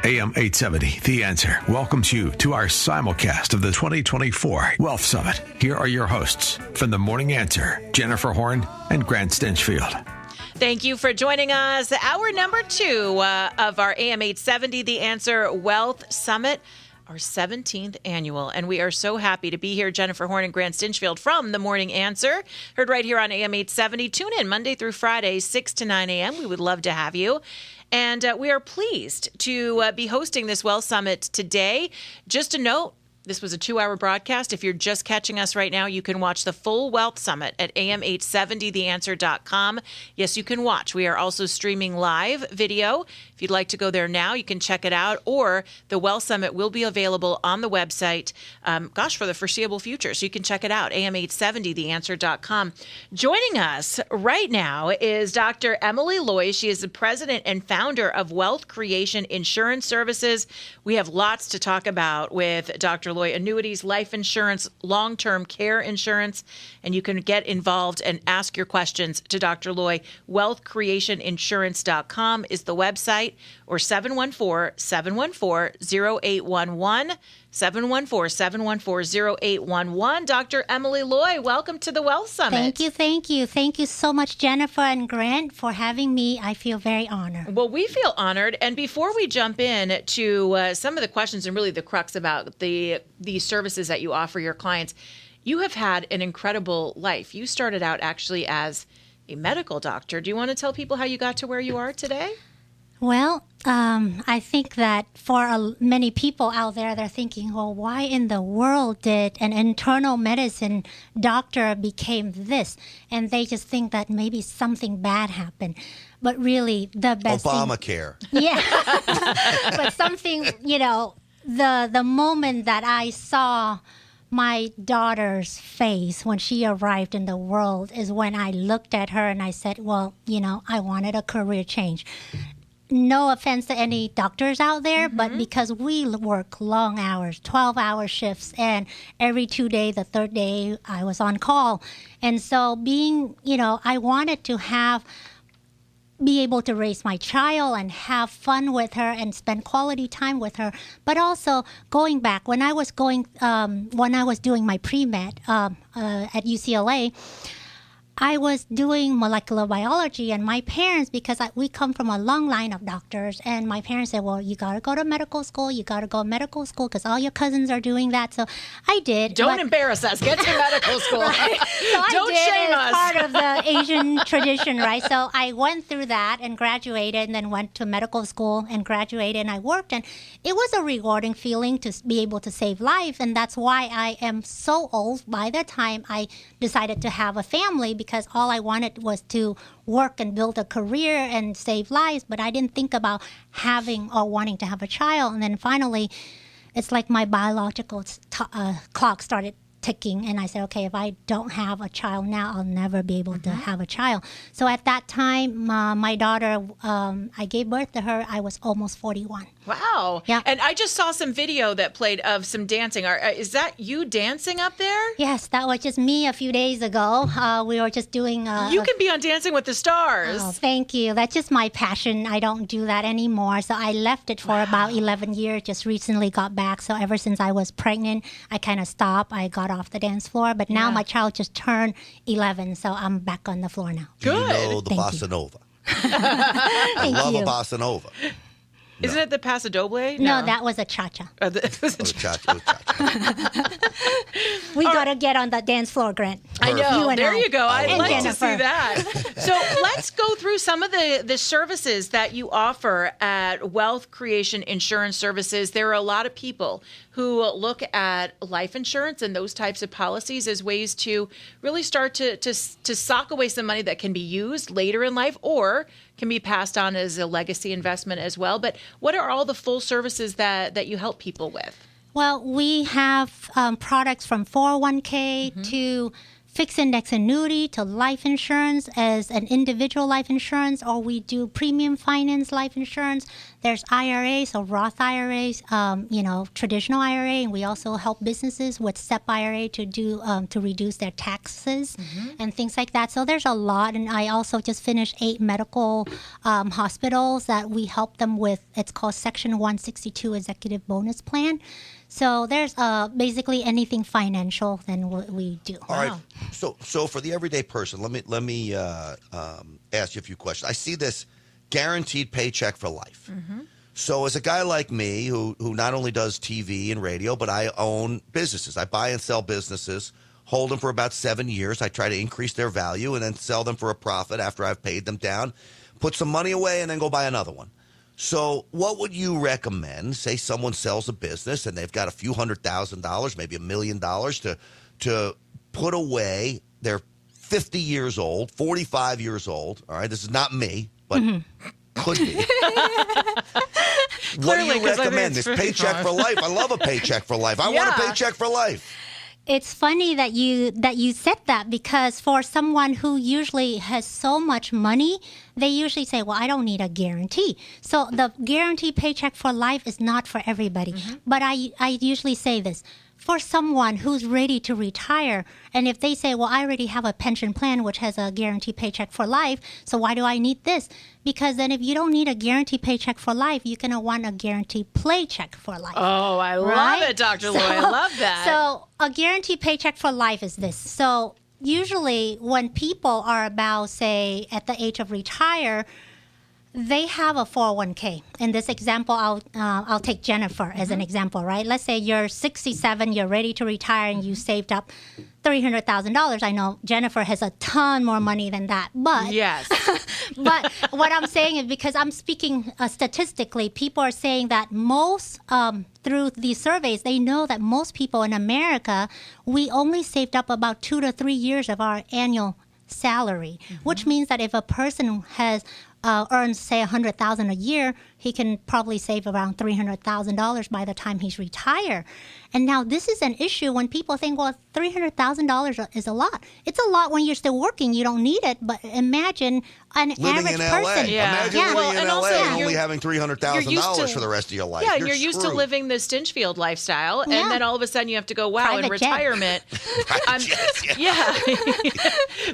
AM 870, The Answer, welcomes you to our simulcast of the 2024 Wealth Summit. Here are your hosts from The Morning Answer, Jennifer Horn and Grant Stinchfield. Thank you for joining us. Hour number 2 of our AM 870, The Answer Wealth Summit, our 17th annual. And we are so happy to be here, Jennifer Horn and Grant Stinchfield from The Morning Answer. Heard right here on AM 870. Tune in Monday through Friday, 6 to 9 a.m. We would love to have you. And we are pleased to be hosting this Wealth Summit today. Just a note, this was a 2-hour broadcast. If you're just catching us right now, you can watch the full Wealth Summit at am870theanswer.com. Yes, you can watch. We are also streaming live video. If you'd like to go there now, you can check it out. Or the Wealth Summit will be available on the website, for the foreseeable future. So you can check it out, am870theanswer.com. Joining us right now is Dr. Emily Loy. She is the president and founder of Wealth Creation Insurance Services. We have lots to talk about with Dr. Loy: annuities, life insurance, long-term care insurance, and you can get involved and ask your questions to Dr. Loy. WealthCreationInsurance.com is the website, or 714-714-0811. 714-714-0811. Dr. Emily Loy, welcome to the Wealth Summit. Thank you. Thank you so much, Jennifer and Grant, for having me. I feel very honored. Well, we feel honored. And before we jump in to some of the questions and really the crux about the services that you offer your clients, you have had an incredible life. You started out actually as a medical doctor. Do you want to tell people how you got to where you are today? Well, I think that for many people out there, they're thinking, well, why in the world did an internal medicine doctor became this? And they just think that maybe something bad happened. But really, the best Obamacare. Yeah. But something, the moment that I saw my daughter's face when she arrived in the world is when I looked at her and I said, well, I wanted a career change. No offense to any doctors out there, but because we work long hours, 12-hour shifts, and every 2 days, the third day, I was on call. And so I wanted to be able to raise my child and have fun with her and spend quality time with her. But also going back, when I was doing my pre-med at UCLA, I was doing molecular biology, and my parents, because we come from a long line of doctors, and my parents said, well, you got to go to medical school. You got to go to medical school because all your cousins are doing that. So I did. Don't embarrass us. Get to medical school. Right? So Don't shame us. Part of the Asian tradition, right? So I went through that and graduated, and then went to medical school and graduated, and I worked. And it was a rewarding feeling to be able to save lives. And that's why I am so old by the time I decided to have a family, because all I wanted was to work and build a career and save lives, but I didn't think about having or wanting to have a child. And then finally, it's like my biological clock started ticking, and I said, okay, if I don't have a child now, I'll never be able to have a child. So at that time, my daughter, I gave birth to her, I was almost 41. Wow. Yeah. And I just saw some video that played of some dancing. Is that you dancing up there? Yes, that was just me a few days ago. We were just doing... you can be on Dancing with the Stars. Oh, thank you. That's just my passion. I don't do that anymore. So I left it for about 11 years, just recently got back. So ever since I was pregnant, I kind of stopped. I got off the dance floor. But now my child just turned 11, so I'm back on the floor now. Do Good. you know the Bossa Nova? I love a Bossa Nova. Isn't it the Paso Doble? No, that was a cha-cha. Cha-cha. We got to get on the dance floor, Grant. I know. You You go. I'd And like Jennifer. to see that. So let's go through some of the services that you offer at Wealth Creation Insurance Services. There are a lot of people who look at life insurance and those types of policies as ways to really start to sock away some money that can be used later in life or can be passed on as a legacy investment as well. But what are all the full services that you help people with? Well, we have products from 401k to fixed index annuity to life insurance as an individual life insurance, or we do premium finance life insurance. There's IRAs, so Roth IRAs, traditional IRA, and we also help businesses with SEP IRA to do to reduce their taxes and things like that. So there's a lot, and I also just finished 8 medical hospitals that we help them with. It's called Section 162 Executive Bonus Plan. So there's basically anything financial than what we do. All right. So for the everyday person, let me ask you a few questions. I see this guaranteed paycheck for life. So as a guy like me who not only does TV and radio, but I own businesses. I buy and sell businesses, hold them for about 7 years. I try to increase their value and then sell them for a profit after I've paid them down, put some money away, and then go buy another one. So what would you recommend? Say someone sells a business and they've got a few $100,000, maybe $1 million to put away. They're 50 years old, 45 years old. All right, this is not me, but could be. What do you recommend? This paycheck for life. I love a paycheck for life. I want a paycheck for life. It's funny that you said that, because for someone who usually has so much money, they usually say, well, I don't need a guarantee. So the guaranteed paycheck for life is not for everybody. But I usually say this. For someone who's ready to retire, and if they say, well, I already have a pension plan which has a guaranteed paycheck for life, so why do I need this? Because then if you don't need a guaranteed paycheck for life, you're going to want a guaranteed paycheck for life. Oh, I love it, Dr. Loy. I love that. So a guaranteed paycheck for life is this. So usually when people are about, say, at the age of retire, they have a 401k. In this example, I'll take Jennifer as an example, right? Let's say you're 67, you're ready to retire, and you saved up $300,000. I know Jennifer has a ton more money than that, but yes. But what I'm saying is, because I'm speaking statistically, people are saying that most through these surveys, they know that most people in America, we only saved up about 2 to 3 years of our annual salary, which means that if a person has earns, say, $100,000 a year, he can probably save around $300,000 by the time he's retired. And now this is an issue when people think, well, $300,000 is a lot. It's a lot when you're still working. You don't need it. But imagine an living average in LA. person. Imagine living in LA and only having $300,000 for the rest of your life. Yeah, and you're used to living the Stinchfield lifestyle, and then all of a sudden you have to go, wow, in retirement.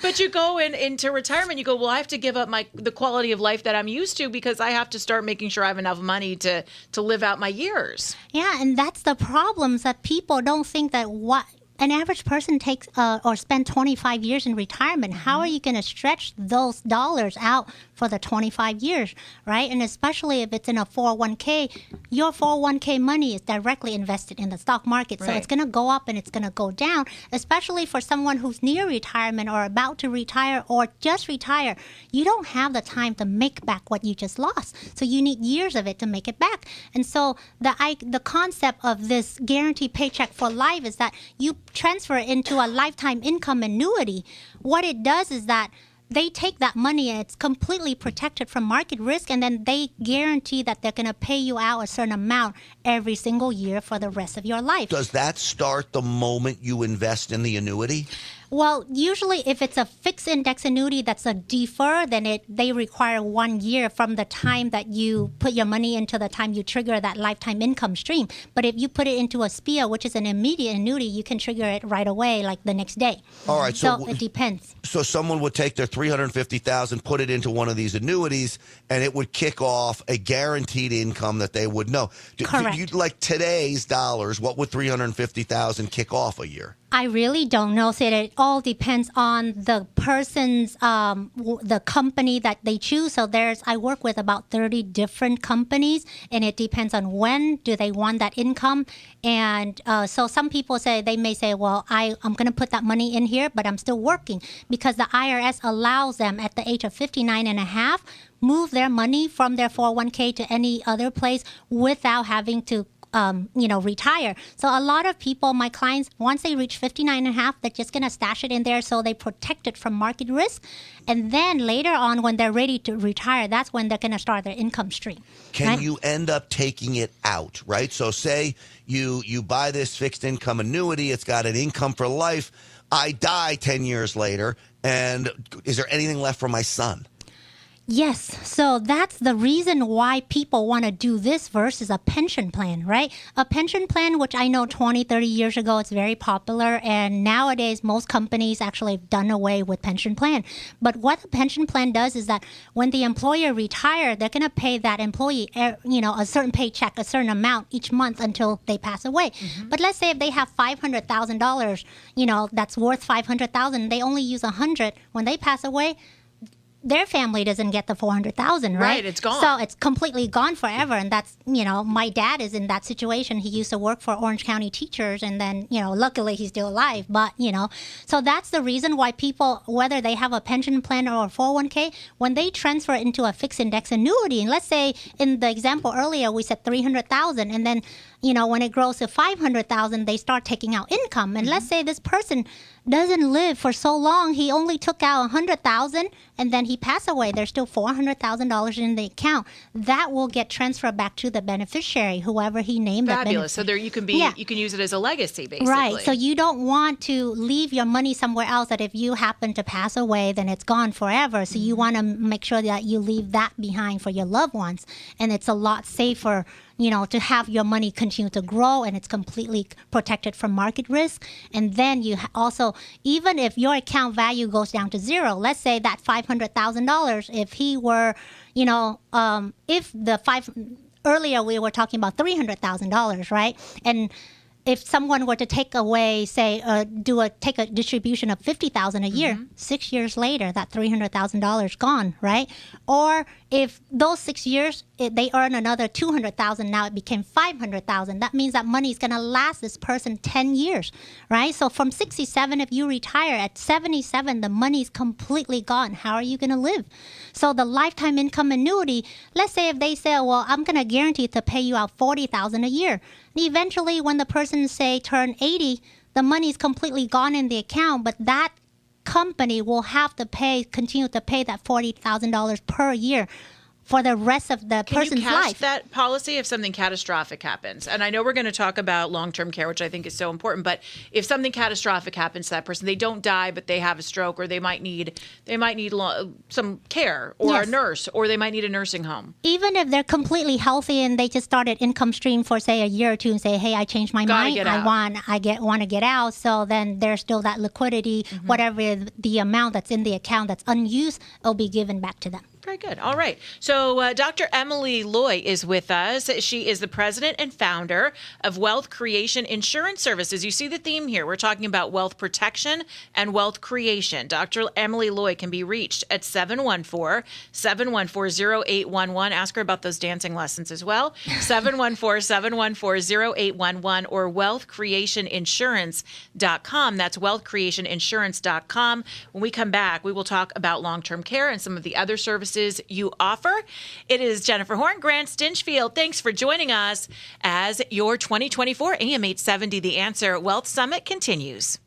But you go into retirement, you go, well, I have to give up the quality of life that I'm used to because I have to start making sure I have enough money to live out my years. Yeah, and that's the problems that people don't think that what an average person takes or spend 25 years in retirement. How are you going to stretch those dollars out for the 25 years, right? And especially if it's in a 401k, your 401k money is directly invested in the stock market. So it's going to go up and it's going to go down, especially for someone who's near retirement or about to retire or just retire. You don't have the time to make back what you just lost. So you need years of it to make it back. And so the concept of this guaranteed paycheck for life is that you transfer it into a lifetime income annuity. What it does is that they take that money and it's completely protected from market risk, and then they guarantee that they're going to pay you out a certain amount every single year for the rest of your life. Does that start the moment you invest in the annuity? Well, usually if it's a fixed index annuity that's a defer, then they require 1 year from the time that you put your money into the time you trigger that lifetime income stream. But if you put it into a SPIA, which is an immediate annuity, you can trigger it right away, like the next day. All right. So it depends. So someone would take their $350,000, put it into one of these annuities, and it would kick off a guaranteed income that they would know. Correct. Like today's dollars, what would $350,000 kick off a year? I really don't know. So it all depends on the person's, the company that they choose. So I work with about 30 different companies, and it depends on when do they want that income. And so some people may say, well, I'm going to put that money in here, but I'm still working, because the IRS allows them at the age of 59 and a half, move their money from their 401k to any other place without having to retire. So a lot of people, my clients, once they reach 59 and a half, they're just going to stash it in there so they protect it from market risk. And then later on, when they're ready to retire, that's when they're going to start their income stream. Can you end up taking it out, right? So say you buy this fixed income annuity, it's got an income for life. I die 10 years later, and is there anything left for my son? Yes. So that's the reason why people want to do this versus a pension plan, right? A pension plan, which I know 20, 30 years ago, it's very popular. And nowadays, most companies actually have done away with pension plan. But what a pension plan does is that when the employer retires, they're going to pay that employee, a certain paycheck, a certain amount each month until they pass away. But let's say if they have $500,000, that's worth $500,000, they only use $100. When they pass away, their family doesn't get the $400,000, right? Right, it's gone. So it's completely gone forever. And that's, my dad is in that situation. He used to work for Orange County Teachers, and then, luckily he's still alive. But, so that's the reason why people, whether they have a pension plan or a 401k, when they transfer it into a fixed index annuity, and let's say in the example earlier, we said $300,000, and then, when it grows to $500,000, they start taking out income. And let's say this person doesn't live for so long, he only took out $100,000, and then he passed away. There's still $400,000 in the account. That will get transferred back to the beneficiary, whoever he named. Fabulous. So there you can you can use it as a legacy, basically. Right. So you don't want to leave your money somewhere else that if you happen to pass away, then it's gone forever. So you want to make sure that you leave that behind for your loved ones. And it's a lot safer, to have your money continue to grow, and it's completely protected from market risk. And then you also, even if your account value goes down to zero, let's say that $500,000, if he were, earlier we were talking about $300,000, right? And if someone were to take away, say, take a distribution of $50,000 a year, 6 years later, that $300,000 gone, right? Or if those 6 years they earn another $200,000, now it became $500,000. That means that money is going to last this person 10 years, right? So from 67, if you retire at 77, the money is completely gone. How are you going to live? So the lifetime income annuity, let's say if they say, well, I'm going to guarantee to pay you out $40,000 a year. And eventually, when the person, say, turn 80, the money is completely gone in the account, but that company will have to continue to pay that $40,000 per year for the rest of the person's life. Can you cash that policy if something catastrophic happens? And I know we're going to talk about long-term care, which I think is so important, but if something catastrophic happens to that person, they don't die, but they have a stroke, or they might need some care, or a nurse, or they might need a nursing home. Even if they're completely healthy and they just started income stream for, say, a year or two and say, hey, I changed my mind, I want to get out. So then there's still that liquidity, whatever the amount that's in the account that's unused, it'll be given back to them. Very good. All right. So Dr. Emily Loy is with us. She is the president and founder of Wealth Creation Insurance Services. You see the theme here. We're talking about wealth protection and wealth creation. Dr. Emily Loy can be reached at 714-714-0811. Ask her about those dancing lessons as well. 714-714-0811 or wealthcreationinsurance.com. That's wealthcreationinsurance.com. When we come back, we will talk about long-term care and some of the other services you offer. It is Jennifer Horn, Grant Stinchfield. Thanks for joining us as your 2024 AM 870 The Answer Wealth Summit continues.